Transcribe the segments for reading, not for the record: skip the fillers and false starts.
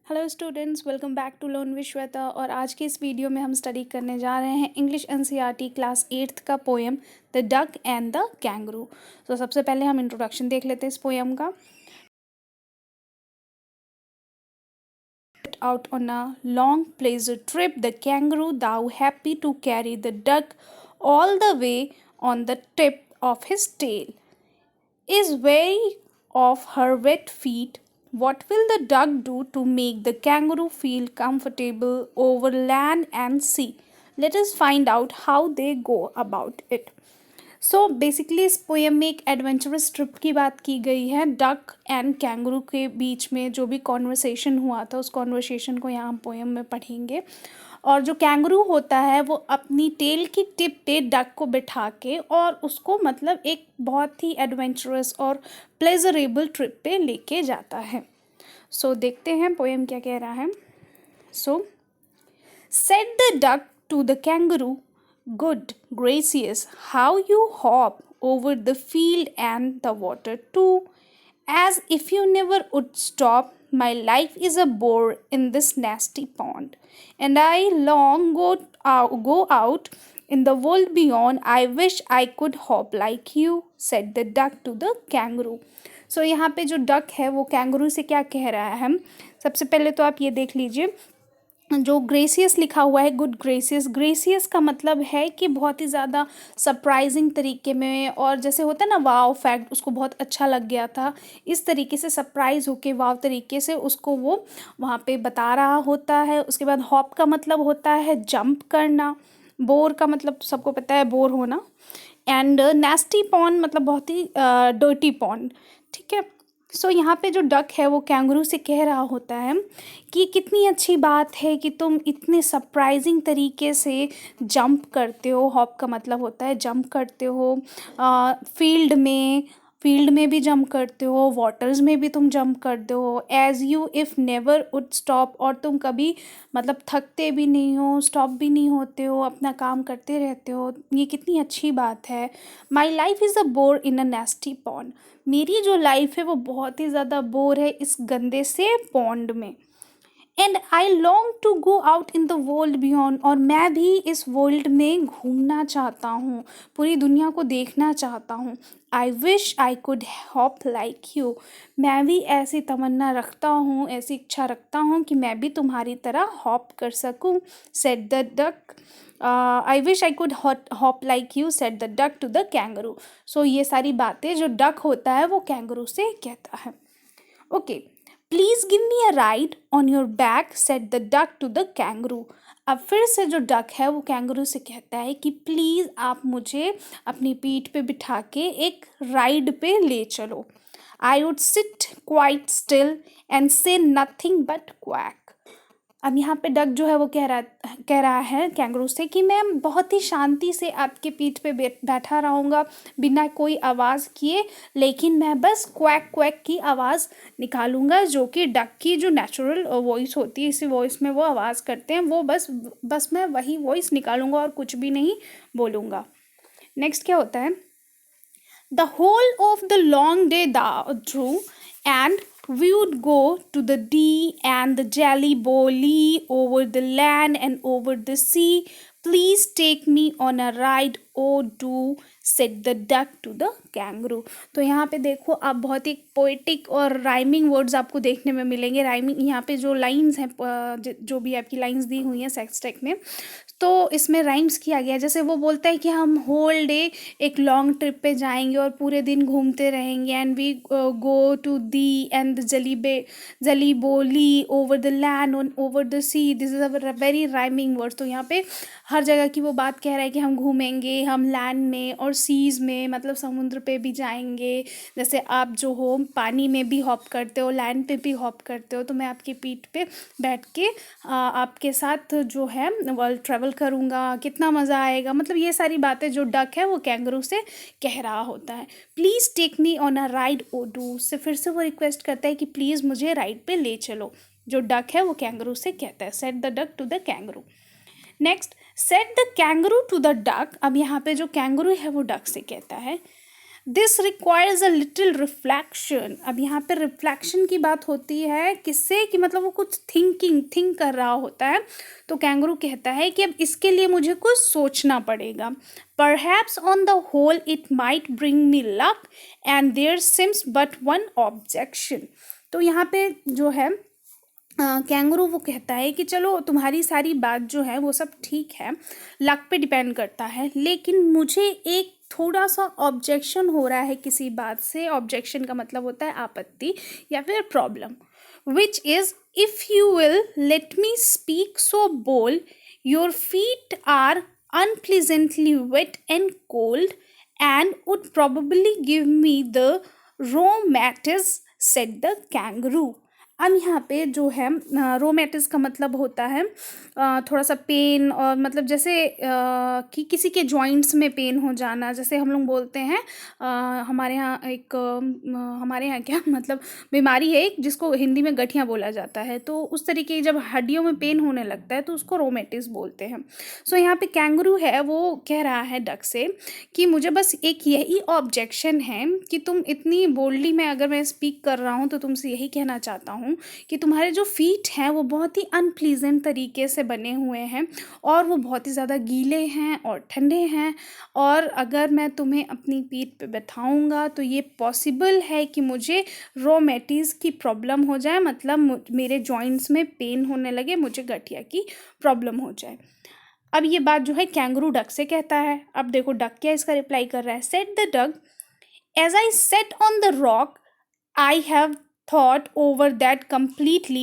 Hello students, welcome back to learn with Shweta. और आज के इस वीडियो में हम स्टडी करने जा रहे हैं इंग्लिश एनसीईआरटी क्लास 8th का poem the duck and the kangaroo. तो सबसे पहले हम इंट्रोडक्शन देख लेते हैं इस पोएम का। Out on a long pleasure trip, the kangaroo, thou happy to carry the duck all the way on the tip of his tail, is weary of her wet feet. What will the duck do to make the kangaroo feel comfortable over land and sea? Let us find out how they go about it. So basically इस poem में एक adventurous trip की बात की गई है। Duck and kangaroo के बीच में जो भी कॉन्वर्सेशन हुआ था उस कॉन्वर्सेशन को यहाँ हम पोएम में पढ़ेंगे। और जो कैंगरू होता है वो अपनी टेल की टिप पे डक को बिठा के और उसको मतलब एक बहुत ही एडवेंचरस और प्लेजरेबल ट्रिप पे लेके जाता है। सो देखते हैं पोएम क्या कह रहा है। सो said the duck to the kangaroo, good gracious, how you hop over the field and the water too, as if you never would stop. My life is a bore in this nasty pond, and I long go out in the world beyond. I wish I could hop like you, said the duck to the kangaroo. सो यहाँ पे जो duck है वो kangaroo से क्या कह रहा है। सबसे पहले तो आप ये देख लीजिए, जो ग्रेसियस लिखा हुआ है, गुड ग्रेसियस। ग्रेसियस का मतलब है कि बहुत ही ज़्यादा सरप्राइजिंग तरीके में, और जैसे होता है ना वाव फैक्ट, उसको बहुत अच्छा लग गया था, इस तरीके से सरप्राइज होके वाव तरीके से उसको वो वहाँ पे बता रहा होता है। उसके बाद हॉप का मतलब होता है जंप करना। बोर का मतलब सबको पता है बोर होना। एंड नेस्टी पॉन्ड मतलब बहुत ही डर्टी पॉन्ड। ठीक है। सो यहाँ पे जो डक है वो कैंगरू से कह रहा होता है कि कितनी अच्छी बात है कि तुम इतने सरप्राइजिंग तरीके से जंप करते हो। हॉप का मतलब होता है जंप करते हो। फील्ड में भी जंप करते हो, वाटर्स में भी तुम जंप करते हो। As you if never would stop, और तुम कभी मतलब थकते भी नहीं हो, स्टॉप भी नहीं होते हो, अपना काम करते रहते हो। ये कितनी अच्छी बात है। My life is a bore in a नेस्टी pond, मेरी जो लाइफ है वो बहुत ही ज़्यादा बोर है इस गंदे से पॉन्ड में। And I long to go out in the world beyond, और मैं भी इस वर्ल्ड में घूमना चाहता हूँ, पूरी दुनिया को देखना चाहता हूँ। आई wish I could hop like you, मैं भी ऐसी तमन्ना रखता हूँ, ऐसी इच्छा रखता हूँ कि मैं भी तुम्हारी तरह हॉप कर सकूँ, said the duck. I wish I could hop like you, said the duck to the kangaroo. So ये सारी बातें जो डक होता है वो कैंगरू से कहता है। Okay, please give me a ride on your back, said the duck to the kangaroo. अब फिर से जो डक है वो कैंगरू से कहता है कि प्लीज़ आप मुझे अपनी पीठ पे बिठा के एक राइड पे ले चलो। I would sit quite still and से नथिंग बट क्वैक। अब यहाँ पे डक जो है वो कह रहा है कैंगरू से कि मैं बहुत ही शांति से आपके पीठ पे बैठा रहूँगा बिना कोई आवाज़ किए, लेकिन मैं बस क्वैक क्वैक की आवाज़ निकालूंगा, जो कि डक की जो नेचुरल वॉइस होती है, इसी वॉइस में वो आवाज़ करते हैं, वो बस मैं वही वॉइस निकालूंगा और कुछ भी नहीं बोलूँगा। नेक्स्ट क्या होता है। The whole of the long day through, and we would go to the Dee and the Jelly Bolly over the land and over the sea. Please take me on a ride, oh do, said the duck to the kangaroo. तो यहाँ पे देखो आप बहुत ही poetic और rhyming words आपको देखने में मिलेंगे। राइमिंग यहाँ पे जो लाइंस हैं, जो भी आपकी लाइंस दी हुई हैं सेक्स टेक में, तो इसमें राइम्स किया गया है। जैसे वो बोलता है कि हम होल डे एक लॉन्ग ट्रिप पे जाएंगे और पूरे दिन घूमते रहेंगे, and we go to the and jelly bolee over the land on over the sea. This is a very rhyming words. तो यहाँ पे हर जगह की वो बात कह रहा है कि हम घूमेंगे, हम लैंड में और सीज़ में मतलब समुद्र पे भी जाएंगे। जैसे आप जो हो पानी में भी हॉप करते हो, लैंड पे भी हॉप करते हो, तो मैं आपकी पीठ पे बैठ के आपके साथ जो है वर्ल्ड ट्रैवल करूँगा, कितना मज़ा आएगा। मतलब ये सारी बातें जो डक है वो कैंगरू से कह रहा होता है। Please take me on a ride o do, से फिर से वो रिक्वेस्ट करता है कि प्लीज़ मुझे राइड पे ले चलो। जो डक है वो कैंगरू से कहता है, said the duck to the kangaroo. Next, said the kangaroo to the duck. अब यहाँ पे जो कैंगरू है वो डक से कहता है, this requires a little reflection. अब यहाँ पे रिफ्लेक्शन की बात होती है किससे, कि मतलब वो कुछ थिंक कर रहा होता है। तो कैंगरू कहता है कि अब इसके लिए मुझे कुछ सोचना पड़ेगा। Perhaps on the whole it might bring me luck and there seems but one objection. तो यहाँ पे जो है कैंगरू वो कहता है कि चलो तुम्हारी सारी बात जो है वो सब ठीक है, लक पे डिपेंड करता है, लेकिन मुझे एक थोड़ा सा ऑब्जेक्शन हो रहा है किसी बात से। ऑब्जेक्शन का मतलब होता है आपत्ति या फिर problem. Which is if you will let me speak so bold, your feet are unpleasantly wet and cold and would probably give me the rheumatism, said the kangaroo। अब यहाँ पे जो है रोमेटिस का मतलब होता है थोड़ा सा पेन, और मतलब जैसे कि किसी के जॉइंट्स में पेन हो जाना। जैसे हम लोग बोलते हैं हमारे यहाँ एक हमारे यहाँ क्या मतलब बीमारी है एक, जिसको हिंदी में गठिया बोला जाता है। तो उस तरीके जब हड्डियों में पेन होने लगता है तो उसको रोमेटिस बोलते हैं। सो यहाँ पे कैंगरू है वो कह रहा है डक से कि मुझे बस एक यही ऑब्जेक्शन है कि तुम इतनी बोल्डली, मैं अगर मैं स्पीक कर रहा हूँ तो तुमसे यही कहना चाहता हूँ कि तुम्हारे जो फीट हैं वो बहुत ही अनप्लीजेंट तरीके से बने हुए हैं, और वो बहुत ही ज़्यादा गीले हैं और ठंडे हैं, और अगर मैं तुम्हें अपनी पीठ पे बैठाऊंगा तो ये पॉसिबल है कि मुझे रोमेटिस की प्रॉब्लम हो जाए, मतलब मेरे जॉइंट्स में पेन होने लगे, मुझे गठिया की प्रॉब्लम हो जाए। अब ये बात जो है कैंगरू डक से कहता है। अब देखो डक क्या इसका रिप्लाई कर रहा है। Said the duck, as I sat on the rock I have thought over that completely,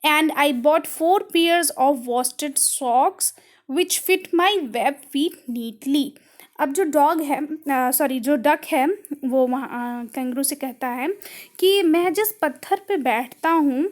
and I bought 4 pairs of worsted socks which fit my web feet neatly। अब जो डॉग है sorry जो duck है वो वहाँ kangaroo से कहता है कि मैं जिस पत्थर पे बैठता हूँ,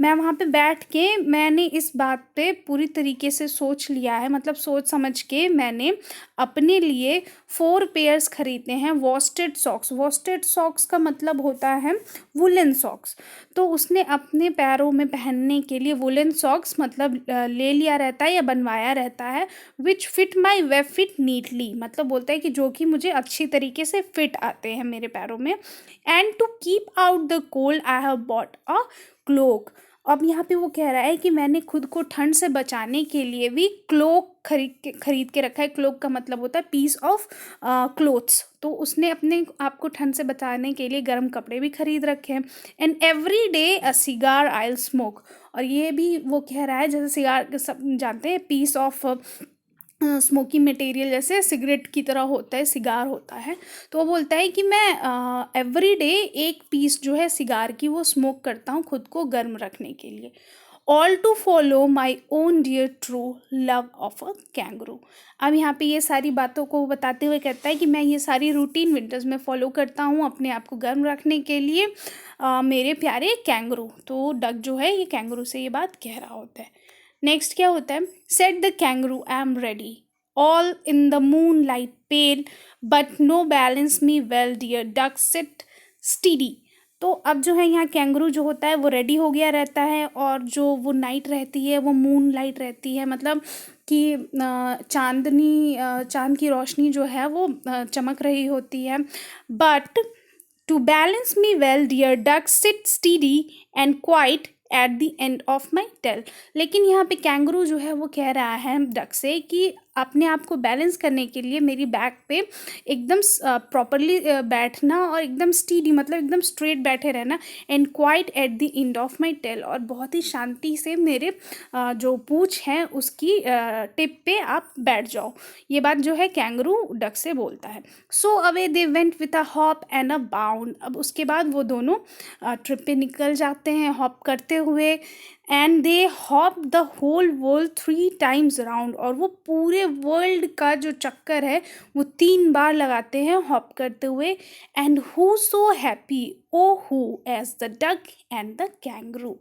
मैं वहाँ पे बैठ के मैंने इस बात पे पूरी तरीके से सोच लिया है, मतलब सोच समझ के मैंने अपने लिए 4 पेयर्स खरीदे हैं वॉस्टेड सॉक्स। वॉस्टेड सॉक्स का मतलब होता है वुलन सॉक्स। तो उसने अपने पैरों में पहनने के लिए वुलन सॉक्स मतलब ले लिया रहता है या बनवाया रहता है। Which fit my web fit neatly, मतलब बोलता है कि जो कि मुझे अच्छी तरीके से फिट आते हैं मेरे पैरों में। And to keep out the cold I have bought a cloak. अब यहाँ पे वो कह रहा है कि मैंने खुद को ठंड से बचाने के लिए भी क्लोक खरीद के रखा है। क्लोक का मतलब होता है पीस ऑफ क्लोथ्स। तो उसने अपने आप को ठंड से बचाने के लिए गर्म कपड़े भी खरीद रखे हैं। And every day a cigar I will smoke, और ये भी वो कह रहा है जैसे सिगार सब जानते हैं पीस ऑफ स्मोकी मटेरियल, जैसे सिगरेट की तरह होता है, सिगार होता है। तो वो बोलता है कि मैं एवरी डे एक पीस जो है सिगार की वो स्मोक करता हूँ खुद को गर्म रखने के लिए। All to follow my own dear true love of a kangaroo. अब यहाँ पे ये सारी बातों को बताते हुए कहता है कि मैं ये सारी रूटीन विंटर्स में फॉलो करता हूँ अपने आप को गर्म रखने के लिए, मेरे प्यारे कैंगरू। तो डक जो है ये कैंगरू से ये बात कह रहा होता है। नेक्स्ट क्या होता है। Said the kangaroo I am ready, all in the moonlight pale, but no balance me well dear duck sit steady. तो अब जो है यहाँ कैंगरू जो होता है वो रेडी हो गया रहता है, और जो वो नाइट रहती है वो मून लाइट रहती है, मतलब कि चांद की रोशनी जो है वो चमक रही होती है। But to balance me well dear duck sit steady and quite at the end of my tail. लेकिन यहाँ पे कैंगरू जो है वो कह रहा है डक से कि अपने आप को बैलेंस करने के लिए मेरी बैक पे एकदम प्रॉपरली बैठना, और एकदम स्टीडी मतलब एकदम स्ट्रेट बैठे रहना। And quite at the end of my tail, और बहुत ही शांति से मेरे जो पूँछ है उसकी टिप पे आप बैठ जाओ। ये बात जो है कैंगरू डक से बोलता है। So away they went with a hop and a bound. अब उसके बाद वो दोनों ट्रिप पे निकल जाते हैं हॉप करते हुए। And they hop the whole world 3 times round, और वो पूरे वर्ल्ड का जो चक्कर है वो 3 बार लगाते हैं हॉप करते हुए। And who so happy oh who as the duck and the kangaroo.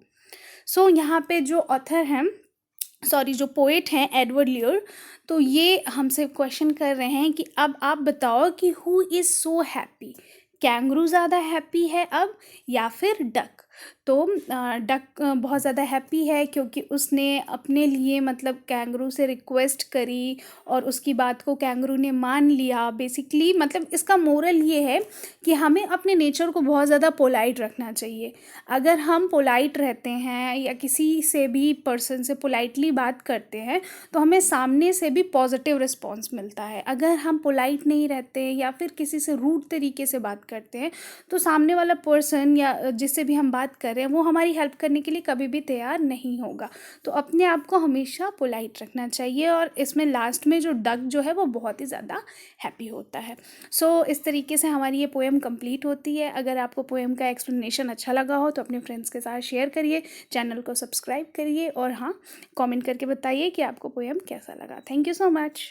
So यहाँ पे जो ऑथर हैं सॉरी जो पोएट हैं एडवर्ड लियर, तो ये हमसे क्वेश्चन कर रहे हैं कि अब आप बताओ कि who is so happy, kangaroo ज़्यादा हैप्पी है अब या फिर डक। तो डक बहुत ज़्यादा हैप्पी है क्योंकि उसने अपने लिए मतलब कैंगरू से रिक्वेस्ट करी और उसकी बात को कैंगरू ने मान लिया। बेसिकली मतलब इसका मोरल ये है कि हमें अपने नेचर को बहुत ज़्यादा पोलाइट रखना चाहिए। अगर हम पोलाइट रहते हैं या किसी से भी पर्सन से पोलाइटली बात करते हैं तो हमें सामने से भी पॉजिटिव रिस्पॉन्स मिलता है। अगर हम पोलाइट नहीं रहते या फिर किसी से रूड तरीके से बात करते हैं तो सामने वाला पर्सन या जिससे भी हम बात कर रहे हैं वो हमारी हेल्प करने के लिए कभी भी तैयार नहीं होगा। तो अपने आप को हमेशा पोलाइट रखना चाहिए और इसमें लास्ट में जो डक जो है वो बहुत ही ज़्यादा हैप्पी होता है। सो इस तरीके से हमारी ये पोएम कंप्लीट होती है। अगर आपको पोएम का एक्सप्लेनेशन अच्छा लगा हो तो अपने फ्रेंड्स के साथ शेयर करिए, चैनल को सब्सक्राइब करिए और हाँ, कमेंट करके बताइए कि आपको पोएम कैसा लगा। Thank you so much.